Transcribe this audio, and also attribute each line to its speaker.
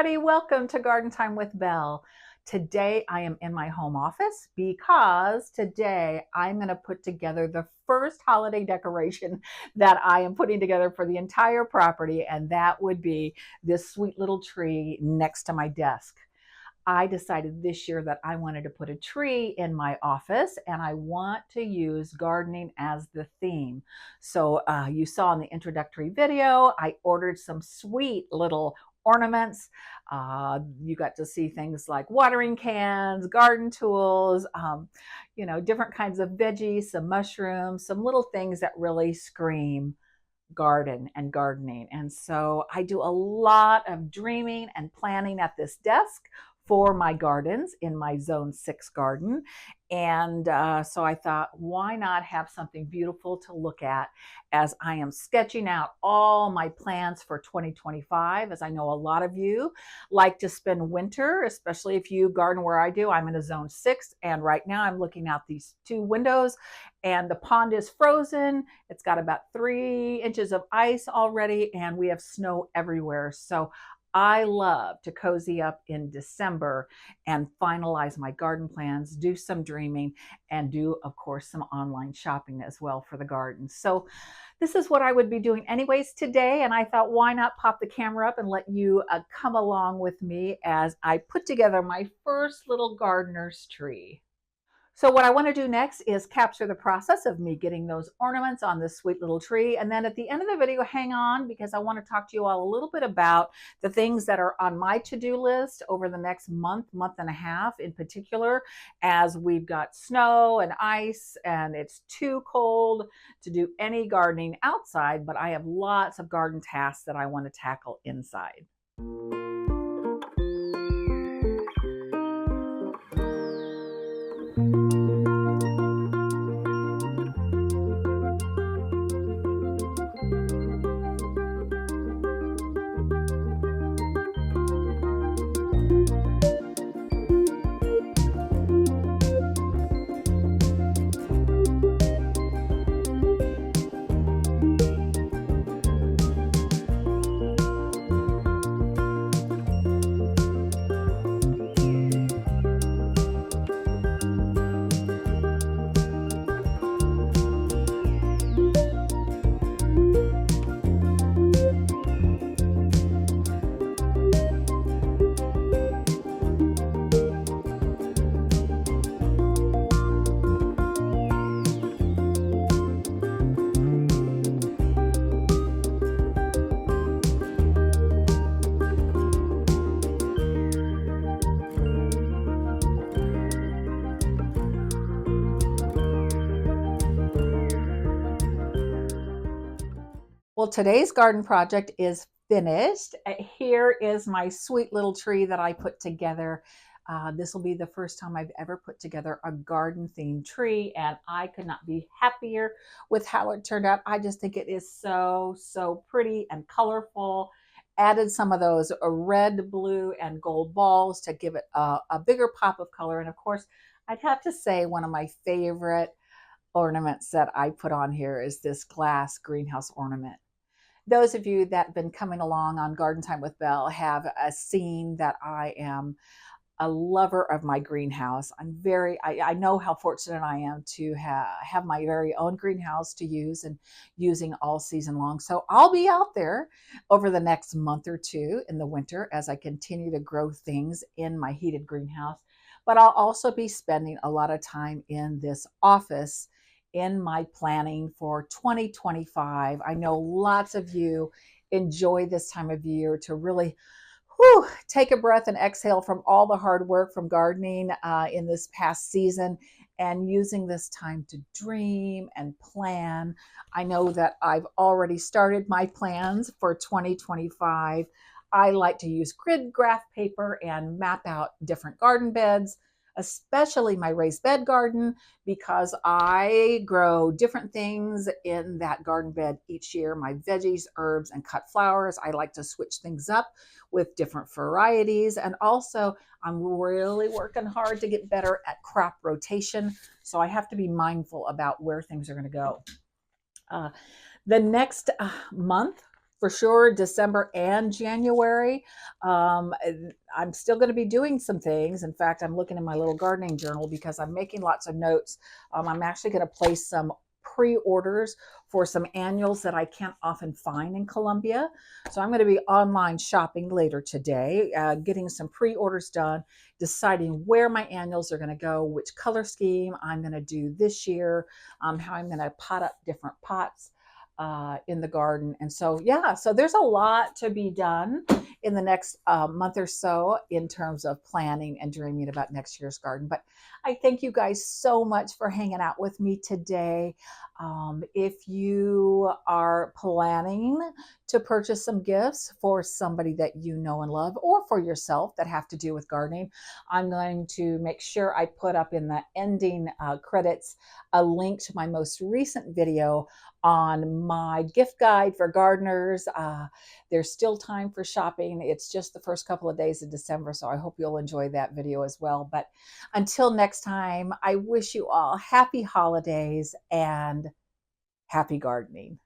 Speaker 1: everybody, welcome to Garden Time with Belle. Today I am in my home office because today I'm going to put together the first holiday decoration that I am putting together for the entire property, and that would be this sweet little tree next to my desk. I decided this year that I wanted to put a tree in my office and I want to use gardening as the theme. So you saw in the introductory video, I ordered some sweet little ornaments. You got to see things like watering cans, garden tools, different kinds of veggies, some mushrooms, some little things that really scream garden and gardening. And so I do a lot of dreaming and planning at this desk for my gardens in my zone 6 garden. And so I thought, why not have something beautiful to look at as I am sketching out all my plans for 2025. As I know a lot of you like to spend winter, especially if you garden where I do. I'm in a zone 6, and right now I'm looking out these 2 windows and the pond is frozen. It's got about 3 inches of ice already and we have snow everywhere. So I love to cozy up in December and finalize my garden plans, do some dreaming, and do, of course, some online shopping as well for the garden. So this is what I would be doing anyways today, and I thought, why not pop the camera up and let you come along with me as I put together my first little gardener's tree. So what I want to do next is capture the process of me getting those ornaments on this sweet little tree. And then at the end of the video, hang on, because I want to talk to you all a little bit about the things that are on my to-do list over the next month and a half in particular, as we've got snow and ice and it's too cold to do any gardening outside, but I have lots of garden tasks that I want to tackle inside. Well, today's garden project is finished. Here is my sweet little tree that I put together. This will be the first time I've ever put together a garden themed tree, and I could not be happier with how it turned out. I just think it is so pretty and colorful. Added some of those red, blue, and gold balls to give it a bigger pop of color. And of course, I'd have to say one of my favorite ornaments that I put on here is this glass greenhouse ornament. Those of you that have been coming along on Garden Time with Belle have seen that I am a lover of my greenhouse. I know how fortunate I am to have my very own greenhouse to use and using all season long. So I'll be out there over the next month or two in the winter as I continue to grow things in my heated greenhouse. But I'll also be spending a lot of time in this office in my planning for 2025. I know lots of you enjoy this time of year to really take a breath and exhale from all the hard work from gardening in this past season and using this time to dream and plan. I know that I've already started my plans for 2025. I like to use grid graph paper and map out different garden beds, especially my raised bed garden, because I grow different things in that garden bed each year. My veggies, herbs, and cut flowers. I like to switch things up with different varieties. And also, I'm really working hard to get better at crop rotation. So I have to be mindful about where things are going to go. The next month for sure December and January. Um, I'm still going to be doing some things. In fact, I'm looking in my little gardening journal because I'm making lots of notes. I'm actually going to place some pre-orders for some annuals that I can't often find in Columbia. So I'm going to be online shopping later today, getting some pre-orders done, deciding where my annuals are going to go, which color scheme I'm going to do this year, how I'm going to pot up different pots in the garden. And so, yeah, so there's a lot to be done in the next month or so in terms of planning and dreaming about next year's garden. But I thank you guys so much for hanging out with me today. If you are planning to purchase some gifts for somebody that you know and love, or for yourself that have to do with gardening, I'm going to make sure I put up in the ending credits a link to my most recent video on my gift guide for gardeners. There's still time for shopping. It's just the first couple of days of December, so I hope you'll enjoy that video as well. But until next time, I wish you all happy holidays and happy gardening.